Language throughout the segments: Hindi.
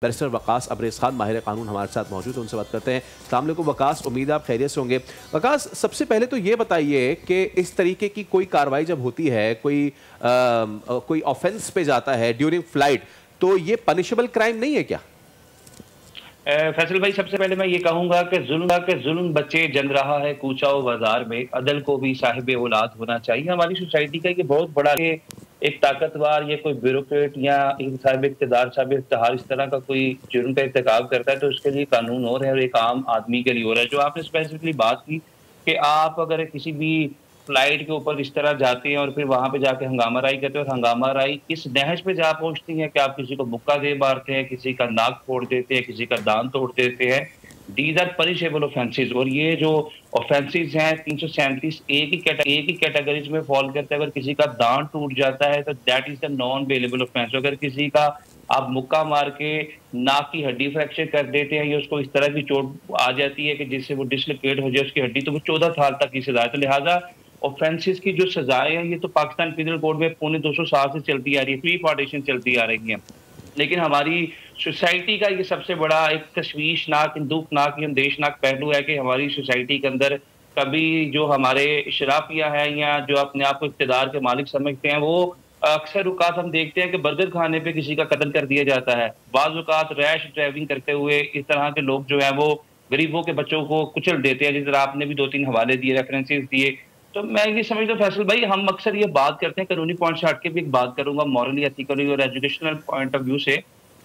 बैरिस्टर वकास अब्रेज़ खान माहिर कानून हमारे साथ मौजूद हैं, उनसे बात करते हैं। अस्सलाम वालेकुम वकास, उम्मीद है आप खैरियत से होंगे। वकास, सबसे पहले तो ये बताइए कि इस तरीके की कोई कार्रवाई जब होती है, कोई ऑफेंस पे जाता है ड्यूरिंग फ्लाइट, तो ये पनिशेबल क्राइम नहीं है क्या? फैसल भाई, सबसे पहले मैं ये कहूंगा कि जुल्म बच्चे जन रहा है कूचाओ बाजार में, अदल को भी साहिब औलाद होना चाहिए। हमारी सोसाइटी का ये बहुत बड़ा एक ताकतवर या कोई ब्यूरोक्रेट या एक साहिब इक़्तिदार साहिब इफ्तिखार इस तरह का कोई जुर्म का इर्तिकाब करता है तो उसके लिए कानून और है और एक आम आदमी के लिए और है। जो आपने स्पेसिफिकली बात की कि आप अगर किसी भी फ्लाइट के ऊपर इस तरह जाते हैं और फिर वहां पे जाके हंगामा राई करते हैं और हंगामा राई इस नहज पे जा पहुंचती है कि आप किसी को मुक्का दे मारते हैं, किसी का नाक फोड़ देते हैं, किसी का दांत तोड़ देते हैं। दीज आर पनिशेबल ऑफेंसेस और ये जो ऑफेंसेस हैं 337 एक ही कैटेगरीज में फॉल करते हैं। अगर किसी का दांत टूट जाता है तो that is the non bailable offence. अगर किसी का आप मुक्का मार के नाक की हड्डी फ्रैक्चर कर देते हैं या उसको इस तरह की चोट आ जाती है कि जिससे वो डिसलोकेट हो जाए उसकी हड्डी, तो वो 14 साल तक की सजा है। तो लिहाजा ऑफेंसेस की जो सजाएं हैं ये तो पाकिस्तान पिनल कोड में पौने 200 साल से चलती आ रही है, प्री पार्टीशन चलती आ रही है। लेकिन हमारी सोसाइटी का ये सबसे बड़ा एक तशवीशनाक, दुखनाक, अंदेशनाक पहलू है कि हमारी सोसाइटी के अंदर कभी जो हमारे शराफिया हैं या जो अपने आप को इक़्तिदार के मालिक समझते हैं वो अक्सर औकात हम देखते हैं कि बर्गर खाने पे किसी का कत्ल कर दिया जाता है। बाज़ औकात रैश ड्राइविंग करते हुए इस तरह के लोग जो हैं वो गरीबों के बच्चों को कुचल देते हैं, जिस तरह आपने भी 2-3 हवाले दिए, रेफरेंसेस दिए। तो मैं ये समझता हूँ फैसल भाई, हम अक्सर ये बात करते हैं, कानूनी पॉइंट से हट के भी एक बात करूंगा मॉरली, एथिकली और एजुकेशनल पॉइंट ऑफ व्यू से,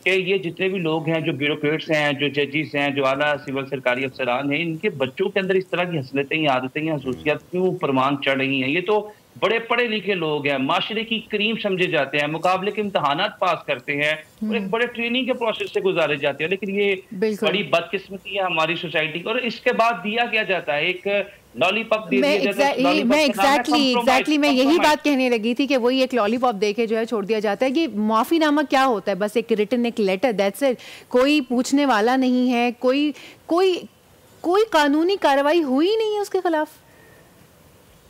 कि ये जितने भी लोग हैं जो ब्यूरोक्रेट्स हैं, जो जजेस हैं, जो आला सिविल सरकारी अफसरान हैं, इनके बच्चों के अंदर इस तरह की हसलतें, आदतें या खसूसियात क्यों प्रमाण चढ़ रही हैं? ये तो बड़े पढ़े लिखे लोग हैं, माशरे की करीम समझे जाते हैं, मुकाबले के इम्तहानात पास करते हैं और एक बड़े ट्रेनिंग के प्रोसेस से गुजारे जाते हैं। लेकिन ये बड़ी बदकिस्मती है हमारी सोसाइटी की। और इसके बाद दिया क्या जाता है, एक लॉलीपॉप दे दिया जाता है। मैं एग्जैक्टली मैं यही बात कहने लगी थी कि वही एक लॉलीपॉप देके जो है छोड़ दिया जाता है। कि माफीनामा क्या होता है? बस एक रिटन एक लेटर, दैट्स इट। कोई पूछने वाला नहीं है, कोई कानूनी कार्रवाई हुई नहीं है उसके खिलाफ।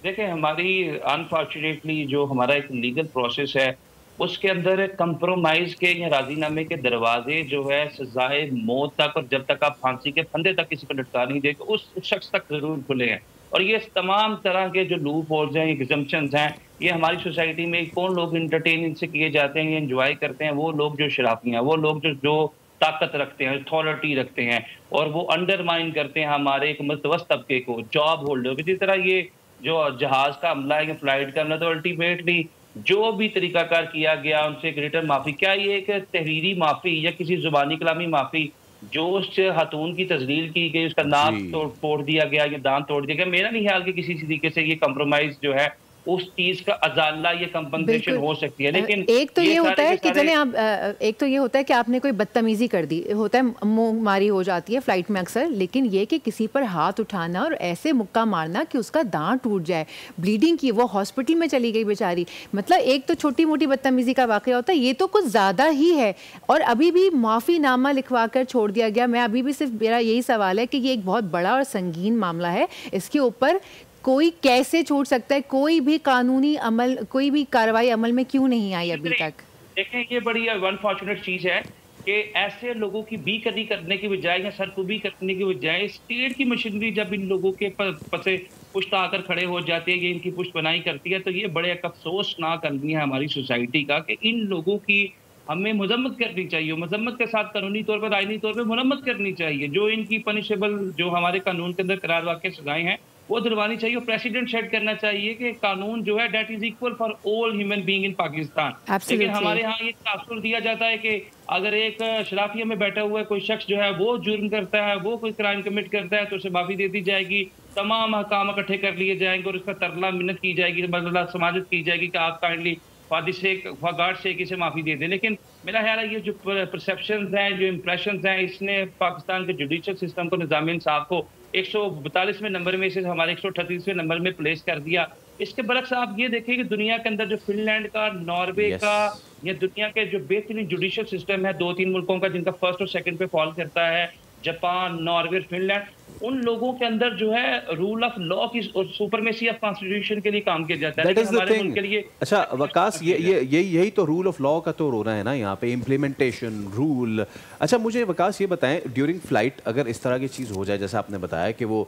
देखिए, हमारी अनफॉर्चुनेटली जो हमारा एक लीगल प्रोसेस है उसके अंदर कंप्रोमाइज के या राजीनामे के दरवाजे जो है सजाए मौत तक, और जब तक आप फांसी के फंदे तक किसी को लटका नहीं देते उस शख्स तक जरूर खुले हैं। और ये तमाम तरह के जो लूप होल्स हैं, एग्जम्पशंस हैं, ये हमारी सोसाइटी में कौन लोग इंटरटेन इनसे किए जाते हैं, एंजॉय करते हैं? वो लोग जो शराफी हैं, वो लोग जो ताकत रखते हैं, अथॉरिटी रखते हैं और वो अंडरमाइन करते हैं हमारे एक मुतवस्त तबके को, जॉब होल्डर को। जिस तरह ये जो जहाज का हमला है या फ्लाइट का हमला, तो अल्टीमेटली जो भी तरीकाकार किया गया उनसे एक रिटर्न माफी, क्या ये एक तहरीरी माफी या किसी जुबानी कलामी माफी? जो उस खातून की तजलील की गई, उसका नाक तोड़ दिया गया या दांत तोड़ दिया गया, मेरा नहीं ख्याल कि किसी तरीके से ये कंप्रोमाइज जो है उस चीज का अजाला या कंपनसेशन हो सकती है। लेकिन एक तो ये होता है कि चले आप एक तो ये होता है कि आपने कोई बदतमीजी कर दी, होता है मुंह मारी हो जाती है फ्लाइट में अक्सर। लेकिन ये कि किसी पर हाथ उठाना और ऐसे मुक्का मारना कि उसका दांत टूट जाए, ब्लीडिंग की, वो हॉस्पिटल में चली गई बेचारी, मतलब एक तो छोटी मोटी बदतमीजी का वाकया होता है, ये तो कुछ ज्यादा ही है। और अभी भी माफीनामा लिखवा कर छोड़ दिया गया। मैं अभी भी सिर्फ मेरा यही सवाल है कि ये एक बहुत बड़ा और संगीन मामला है, इसके ऊपर कोई कैसे छोड़ सकता है? कोई भी कानूनी अमल, कोई भी कार्रवाई अमल में क्यों नहीं आई अभी तक? देखें, ये बड़ी अनफॉर्चुनेट चीज है कि ऐसे लोगों की बेकदरी करने की बजाय या सरकुबी करने की बजाय स्टेट की मशीनरी जब इन लोगों के पसे पुश्त आकर खड़े हो जाती है, ये इनकी पुश्त बनाई करती है, तो ये बड़े एक अफसोसनाक आदमी है हमारी सोसाइटी का कि इन लोगों की हमें मजम्मत करनी चाहिए। मजम्मत के साथ कानूनी तौर पर, आईनी तौर पर मरम्मत करनी चाहिए। जो इनकी पनिशेबल, जो हमारे कानून के अंदर करार वाक़ सजाएं हैं वो दिलवानी चाहिए। और प्रेसिडेंट सेट करना चाहिए कि कानून जो है that is equal for all human being in Pakistan. लेकिन हमारे यहाँ ये तासुर दिया जाता है कि अगर एक शराफिया में बैठा हुआ कोई शख्स जो है वो जुर्म करता है, वो कोई क्राइम कमिट करता है तो उसे माफी दे दी जाएगी, तमाम हकाम इकट्ठे कर लिए जाएंगे और उसका तरला मिन्नत की जाएगी, बदला समाजत की जाएगी कि आप काइंडली फगाट से किसे माफी दे दें। लेकिन मेरा ख्याल है ये जो परसेप्शंस हैं, जो इंप्रेशंस हैं, इसने पाकिस्तान के जुडिशल सिस्टम को, निज़ाम इंसाफ को 142वें नंबर में से हमारे 138वें नंबर में प्लेस कर दिया। इसके बरक्स आप ये देखें कि दुनिया के अंदर जो फिनलैंड का, नॉर्वे का या दुनिया के जो बेहतरीन जुडिशल सिस्टम है 2-3 मुल्कों का जिनका फर्स्ट और सेकंड पे फॉल करता है, जापान, नॉर्वे, फिनलैंड, उन लोगों के अंदर जो है रूल ऑफ लॉ की और सुपरमेसी ऑफ कॉन्स्टिट्यूशन के लिए काम किया जाता है, That लेकिन is the हमारे thing. मुल्क के लिए अच्छा वकास, यही तो रूल ऑफ लॉ का तो रोना है ना यहाँ पे, इम्प्लीमेंटेशन रूल। अच्छा मुझे वकास ये बताएं, ड्यूरिंग फ्लाइट अगर इस तरह की चीज़ हो जाए जैसा आपने बताया कि वो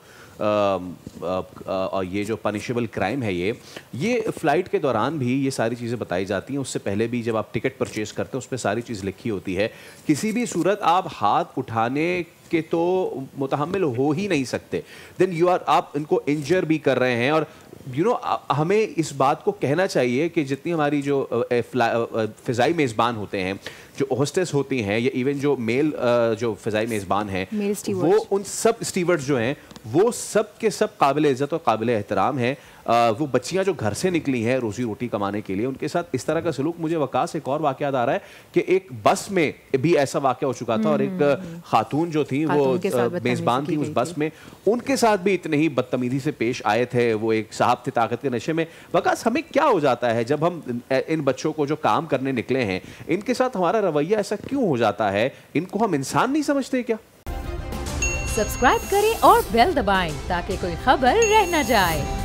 ये जो पनिशेबल क्राइम है, ये फ्लाइट के दौरान भी ये सारी चीज़ें बताई जाती हैं, उससे पहले भी जब आप टिकट परचेज करते हैं उस पर सारी चीज़ लिखी होती है। किसी भी सूरत आप हाथ उठाने के तो मुतहम्मिल हो ही नहीं सकते, देन आप इनको इंजर भी कर रहे हैं। और हमें इस बात को कहना चाहिए कि जितनी हमारी जो फ़िज़ाई मेज़बान होते हैं, जो होस्टेस होती हैं, या इवन जो मेल जो फ़िज़ाई मेज़बान हैं, वो उन सब स्टीवर्ड्स जो हैं वो सब के सब काबिल इज़्ज़त और काबिल एहतराम हैं। वो बच्चियां जो घर से निकली हैं रोज़ी रोटी कमाने के लिए, उनके साथ इस तरह का सलूक, मुझे वकास एक और वाक़या याद आ रहा है कि एक बस में भी ऐसा वाक़या हो चुका था और एक खातून जो थी वो मेज़बान थी उस बस में, उनके साथ भी इतने ही बदतमीज़ी से पेश आए थे। वो एक साहब थे ताकत के नशे में। वकास, हमें क्या हो जाता है जब हम इन बच्चों को जो काम करने निकले हैं इनके साथ हमारा रवैया ऐसा क्यों हो जाता है? इनको हम इंसान नहीं समझते क्या? सब्सक्राइब करें और बेल दबाएं ताकि कोई खबर रह न जाए।